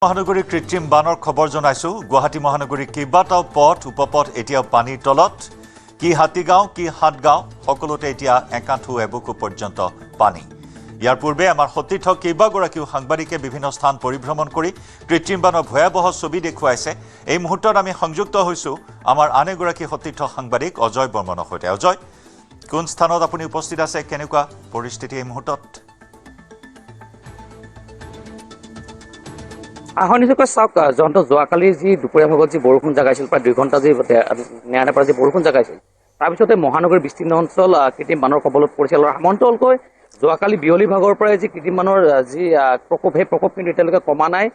মহানগৰীৰ কৃত্ৰিম বানৰ খবৰ জনাইছো গুৱাহাটী মহানগৰীৰ কেইবাটাও পথ উপপথ এতিয়া পানীৰ তলত কি হাতীগাঁও কি হাটগাঁও সকলোতে এতিয়া একাঠু এবুকু পৰ্যন্ত পানী ইয়াৰ পূৰ্বে আমাৰ সতীৰ্থ কেইবাগৰাকীও সাংবাদিকে বিভিন্ন স্থান পৰিভ্ৰমণ কৰি কৃত্ৰিম বানৰ ভয়াবহ ছবি দেখুৱাইছে এই মুহূৰ্তত আমি সংযুক্ত হৈছো আমাৰ আন এগৰাকী সতীৰ্থ সাংবাদিক অজয় বৰ্মনৰ সৈতে অজয় কোন স্থানত আপুনি উপস্থিত আছে কেনেকুৱা পৰিস্থিতি এই মুহূৰ্তত আহনিকৈ চাওক যন্ত্ৰ যোৱাকালি যি দুপৰীয়া ভাগত যি বৰষুণ জাগাইছিল প্ৰায় 2 ঘণ্টা যি নেৰানেপেৰা যি বৰষুণ জাগাইছিল তাৰপিছতে মহানগৰীৰ বিস্তীৰ্ণ অঞ্চল কৃত্ৰিম বানৰ কবলত পৰিছিল আৰু সামন্তলকৈ যোৱাকালি বিয়লি ভাগৰ পৰাই যি কৃত্ৰিম বানৰ যি প্ৰকোপ সেই প্ৰকোপ কিন্তু এতিয়ালৈকে কমা নাই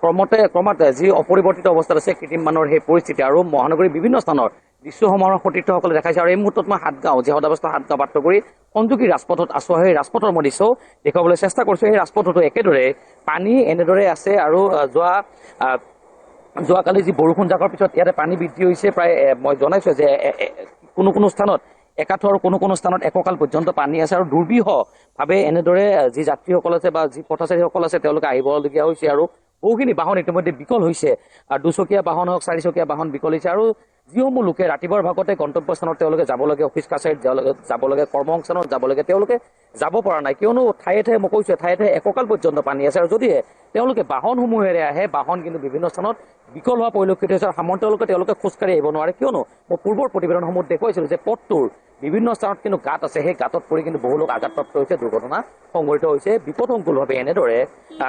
ক্ৰমতে যি অপৰিৱৰ্তিত অৱস্থাত আছে কৃত্ৰিম বানৰ সেই পৰিস্থিতি আৰু মহানগৰীৰ বিভিন্ন স্থানৰ দৃশ্যসমূহৰ সতীৰ্থসকলে দেখাইছে আৰু এই মুহূৰ্তত মই হাটগাঁও যি সদাৱস্থা হাটগাঁও বাট কৰি সংযোগী ৰাজপথত আছো সেই ৰাজপথৰ মই দৃশ্য দেখুৱাবলৈ চেষ্টা কৰিছো সেই ৰাজপথতো একেদৰে পানী এনেদৰে আছে আৰু যোৱাকালি যি বৰষুণ জাকৰ পিছত ইয়াতে পানী বৃদ্ধি হৈছে প্ৰায় মই জনাইছো যে কোনো স্থানত একাঠু আৰু কোনো স্থানত এককাল পৰ্যন্ত পানী আছে আৰু দুৰ্বিষহভাৱে এনেদৰে যি যাত্ৰীসকল আছে বা যি পথচাৰীসকল আছে তেওঁলোকে আহিবলগীয়া হৈছে আৰু বহুখিনি বাহন ইতিমধ্যে বিকল হৈছে দুচকীয়া বাহন হওক চাৰিচকীয়া বাহন বিকল হৈছে আৰু যিসমূহ লোকে ৰাতিপুৱাৰ ভাগতে গন্তব্যস্থানত তেওঁলোকে যাব লাগে অফিচ কাছাৰীত যাব লাগে কৰ্মসংস্থানত যাব লাগে তেওঁলোকে যাব পৰা নাই কিয়নো ঠায়ে ঠায়ে মই কৈছো ঠায়ে ঠায়ে এককাল পৰ্যন্ত পানী আছে আৰু যদিহে তেওঁলোকে বাহনসমূহেৰে আহে বাহন কিন্তু বিভিন্ন স্থানত বিকল হোৱা পৰিলক্ষিত হৈছে আৰু সামন্তলোকে তেওঁলোকে খোজকাঢ়ি আহিব নোৱাৰে কিয়নো মই পূৰ্বৰ প্ৰতিবেদনসমূহ দেখুৱাইছিলো যে পথটোৰ বিভিন্ন স্থানত কিন্তু গাঁত আছে সেই গাঁতত পৰি কিন্তু বহু লোক আঘাতপ্ৰাপ্ত হৈছে দুৰ্ঘটনা সংঘটিত হৈছে বিপদসংকুলভাৱে এনেদৰে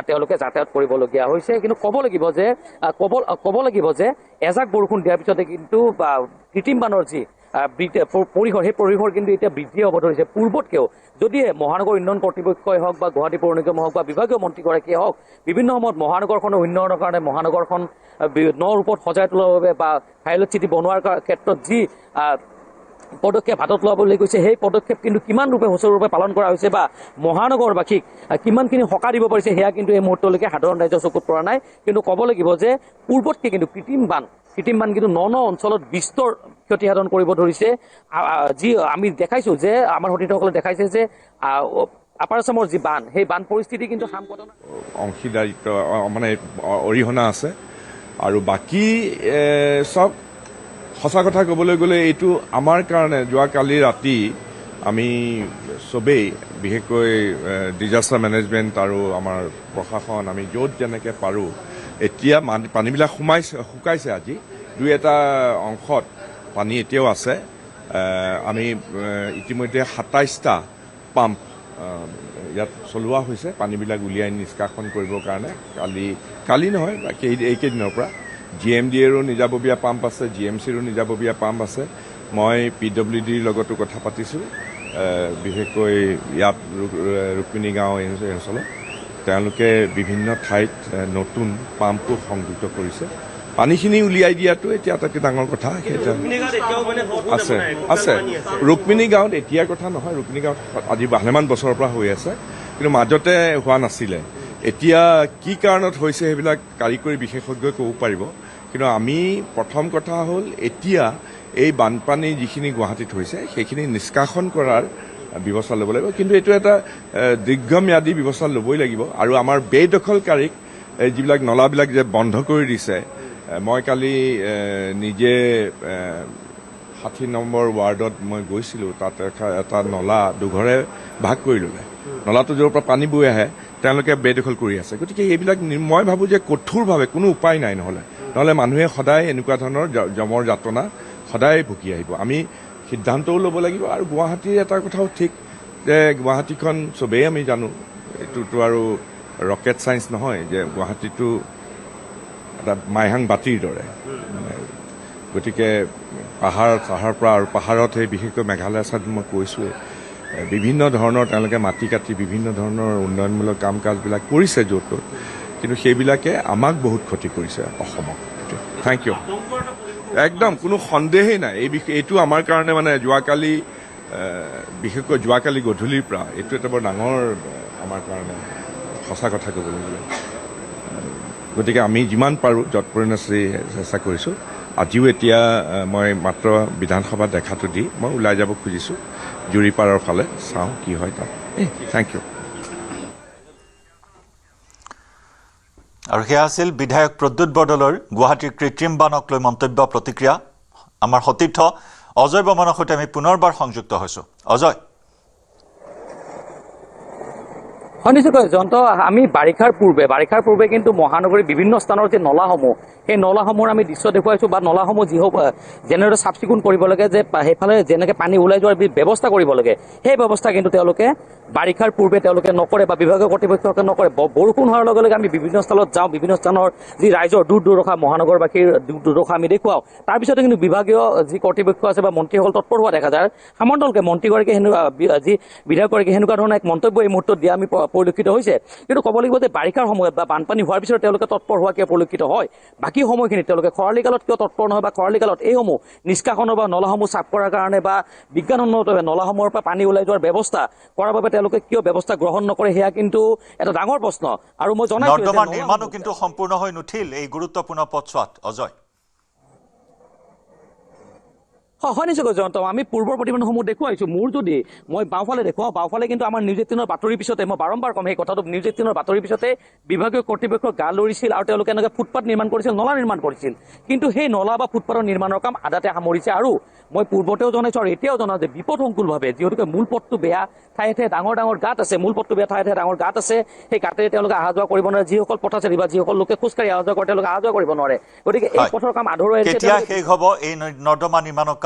তেওঁলোকে যাতায়াত কৰিবলগীয়া হৈছে কিন্তু ক'ব লাগিব যে এজাক বৰষুণ দিয়াৰ পিছতে কিন্তু কৃত্ৰিম বানৰ যি পৰিসৰ সেই পৰিসৰ কিন্তু এতিয়া বৃদ্ধি হ'ব ধৰিছে পূৰ্বতকেও যদিহে মহানগৰ উন্নয়ন কৰ্তৃপক্ষই হওক বা গুৱাহাটী পৌৰ নিগম হওক বা বিভাগীয় মন্ত্ৰীগৰাকীয়ে হওক বিভিন্ন সময়ত মহানগৰখনৰ উন্নয়নৰ কাৰণে মহানগৰখন ন ৰূপত সজাই তোলাৰ বাবে বা পাইলট চিটি বনোৱাৰ ক্ষেত্ৰত যি পদক্ষেপ হাতত লোৱাবলৈ গৈছে সেই পদক্ষেপ কিন্তু কিমান ৰূপে সুচাৰুৰূপে পালন কৰা হৈছে বা মহানগৰবাসীক কিমানখিনি সকাহ দিব পাৰিছে সেয়া কিন্তু এই মুহূৰ্তলৈকে সাধাৰণ ৰাইজৰ চকুত পৰা নাই কিন্তু ক'ব লাগিব যে পূৰ্বতকৈ কিন্তু কৃত্ৰিম বান কিন্তু ন অঞ্চলত বিস্তৰ ক্ষতিসাধন কৰিব ধৰিছে যি আমি দেখাইছো যে আমাৰ সতীৰ্থসকলে দেখাইছে যে আপাৰ আছামৰ যি বান সেই বান পৰিস্থিতি কিন্তু অংশীদাৰিত্ব মানে অৰিহণা আছে আৰু বাকী চব সঁচা কথা ক'বলৈ গ'লে এইটো আমাৰ কাৰণে যোৱাকালি ৰাতি আমি চবেই বিশেষকৈ ডিজাষ্টাৰ মেনেজমেণ্ট আৰু আমাৰ প্ৰশাসন আমি য'ত যেনেকৈ পাৰোঁ এতিয়া পানীবিলাক শুকাইছে আজি দুই এটা অংশত পানী এতিয়াও আছে আমি ইতিমধ্যে 27টা পাম্প ইয়াত চলোৱা হৈছে পানীবিলাক উলিয়াই নিষ্কাশন কৰিবৰ কাৰণে কালি নহয় এইকেইদিনৰ পৰা GMDAৰো নিজাববীয়া পাম্প আছে GMCৰো নিজাববীয়া পাম্প আছে মই PWDৰ লগতো কথা পাতিছোঁ বিশেষকৈ ইয়াত ৰুক্মিণী গাঁও এই অঞ্চলত তেওঁলোকে বিভিন্ন ঠাইত নতুন পাম্পো সংযুক্ত কৰিছে পানীখিনি উলিয়াই দিয়াটো এতিয়া আটাইতকৈ ডাঙৰ কথা আছে ৰুক্মিণী গাঁৱত এতিয়াৰ কথা নহয় ৰুক্মিণী গাঁৱত আজি ভালেমান বছৰৰ পৰা হৈ আছে কিন্তু মাজতে হোৱা নাছিলে এতিয়া কি কাৰণত হৈছে সেইবিলাক কাৰিকৰী বিশেষজ্ঞই ক'ব পাৰিব কিন্তু আমি প্ৰথম কথা হ'ল এতিয়া এই বানপানী যিখিনি গুৱাহাটীত হৈছে সেইখিনি নিষ্কাশন কৰাৰ ব্যৱস্থা ল'ব লাগিব কিন্তু এইটো এটা দীৰ্ঘম্যাদী ব্যৱস্থা ল'বই লাগিব আৰু আমাৰ বেদখলকাৰীক যিবিলাক নলাবিলাক যে বন্ধ কৰি দিছে মই কালি নিজে 60 নম্বৰ ৱাৰ্ডত মই গৈছিলোঁ তাত এটা নলা দুঘৰে ভাগ কৰি ল'লে নলাটো য'ৰ পৰা পানী বৈ আহে তেওঁলোকে বেদখল কৰি আছে গতিকে এইবিলাক মই ভাবোঁ যে কঠোৰভাৱে কোনো উপায় নাই নহ'লে মানুহে সদায় এনেকুৱা ধৰণৰ জমৰ যাতনা সদায় ভুগি আহিব আমি সিদ্ধান্তও ল'ব লাগিব আৰু গুৱাহাটীৰ এটা কথাও ঠিক যে গুৱাহাটীখন চবেই আমি জানো এইটোতো আৰু ৰকেট ছায়েন্স নহয় যে গুৱাহাটীটো এটা মাইহাং বাতিৰ দৰে গতিকে চাহাৰ পৰা আৰু পাহাৰত সেই বিশেষকৈ মেঘালয় ছাইড মই কৈছোঁৱেই বিভিন্ন ধৰণৰ তেওঁলোকে মাটি কাটি বিভিন্ন ধৰণৰ উন্নয়নমূলক কাম কাজবিলাক কৰিছে য'ত ত'ত কিন্তু সেইবিলাকে আমাক বহুত ক্ষতি কৰিছে অসমক থেংক ইউ একদম কোনো সন্দেহেই নাই এইটো আমাৰ কাৰণে মানে যোৱাকালি বিশেষকৈ যোৱাকালি গধূলিৰ পৰা এইটো এটা বৰ ডাঙৰ আমাৰ কাৰণে সঁচা কথা ক'বলৈ গ'লে গতিকে আমি যিমান পাৰোঁ যৎপৰোনাস্তি চেষ্টা কৰিছোঁ আজিও এতিয়া মই মাত্ৰ বিধানসভাত দেখাটো দি মই ওলাই যাব খুজিছোঁ জুৰিপাৰৰ ফালে চাওঁ কি হয় তাত থেংক ইউ আৰু সেয়া আছিল বিধায়ক প্ৰদ্যুৎ বৰদলৈৰ গুৱাহাটীৰ কৃত্ৰিম বানক লৈ মন্তব্য প্ৰতিক্ৰিয়া আমাৰ সতীৰ্থ অজয় বৰ্মনৰ সৈতে আমি পুনৰবাৰ সংযুক্ত হৈছোঁ অজয় নিশ্চয়কৈ জয়ন্ত আমি বাৰিষাৰ পূৰ্বে কিন্তু মহানগৰীৰ বিভিন্ন স্থানৰ যে নলাসমূহ সেই নলাসমূহৰ আমি দৃশ্য দেখুৱাইছোঁ বা নলাসমূহ যি হওক যেনেদৰে চাফ চিকুণ কৰিব লাগে যে সেইফালে যেনেকৈ পানী ওলাই যোৱাৰ ব্যৱস্থা কৰিব লাগে সেই ব্যৱস্থা কিন্তু তেওঁলোকে বাৰিষাৰ পূৰ্বে তেওঁলোকে নকৰে বা বিভাগীয় কৰ্তৃপক্ষকে নকৰে বৰষুণ হোৱাৰ লগে লগে আমি বিভিন্ন স্থলত যাওঁ বিভিন্ন স্থানৰ যি ৰাইজৰ দূৰ দুৰদৰ্শা মহানগৰবাসীৰ দুৰ্দশা আমি দেখুৱাওঁ তাৰপিছতে কিন্তু বিভাগীয় যি কৰ্তৃপক্ষ আছে বা মন্ত্ৰীসকল তৎপৰ হোৱা দেখা যায় সামন্তলকে মন্ত্ৰীগৰাকীয়ে যি বিধায়কগৰাকীয়ে সেনেকুৱা ধৰণৰ এক মন্তব্য এই মুহূৰ্তত দিয়া আমি পৰিলক্ষিত হৈছে কিন্তু ক'ব লাগিব যে বাৰিষাৰ সময়ত বা বানপানী হোৱাৰ পিছত তেওঁলোকে তৎপৰ হোৱা কিয় পৰিলক্ষিত হয় বাকী সময়খিনিত তেওঁলোকে খৰালি কালত কিয় তৎপৰ নহয় বা খৰালি কালত এইসমূহ নিষ্কাশনৰ বা নলাসমূহ চাফ কৰাৰ কাৰণে বা বিজ্ঞানসন্মতভাৱে নলাসমূহৰ পৰা পানী ওলাই যোৱাৰ ব্যৱস্থা কৰাৰ বাবে তেওঁলোকে কিয় ব্যৱস্থা গ্ৰহণ নকৰে সেয়া কিন্তু এটা ডাঙৰ প্ৰশ্ন আৰু মই জনাইছোঁ নৰ্দমাৰ নিৰ্মাণো কিন্তু সম্পূৰ্ণ হৈ নুঠিল এই গুৰুত্বপূৰ্ণ পথছোৱাত অজয় হয় নিশ্চয়কৈ জয়ন্ত আমি পূৰ্বৰ প্ৰতিবেদনসমূহ দেখুৱাইছোঁ মোৰ যদি মই বাওঁফালে দেখুৱাওঁ বাওঁফালে কিন্তু আমাৰ নিউজ 18ৰ বাতৰিৰ পিছতে মই বাৰম্বাৰ ক'ম সেই কথাটো নিউজ 18ৰ বাতৰিৰ পিছতে বিভাগীয় কৰ্তৃপক্ষ গা লৰিছিল আৰু তেওঁলোকে এনেকৈ ফুটপাথ নিৰ্মাণ কৰিছিল নলা নিৰ্মাণ কৰিছিল কিন্তু সেই নলা বা ফুটপাথৰ নিৰ্মাণৰ কাম আধাতে সামৰিছে আৰু মই পূৰ্বতেও জনাইছোঁ আৰু এতিয়াও জনাওঁ যে বিপদসংকুলভাৱে যিহেতুকে মূল পথটো বেয়া ঠায়ে ঠায়ে ডাঙৰ ডাঙৰ গাঁত আছে মূল পথটো বেয়া ঠায়ে ঠায়ে ডাঙৰ গাঁত আছে সেই গাঁতেৰে তেওঁলোকে অহা যোৱা কৰিব নোৱাৰে যিসকল পথচাৰী বা যিসকল লোকে খোজকাঢ়ি অহা যোৱা কৰে তেওঁলোকে অহা যোৱা কৰিব নোৱাৰে গতিকে এই পথৰ কাম আধৰুৱাই কেতিয়া শেষ হ'ব এই নৰ্দমা নিৰ্মাণৰ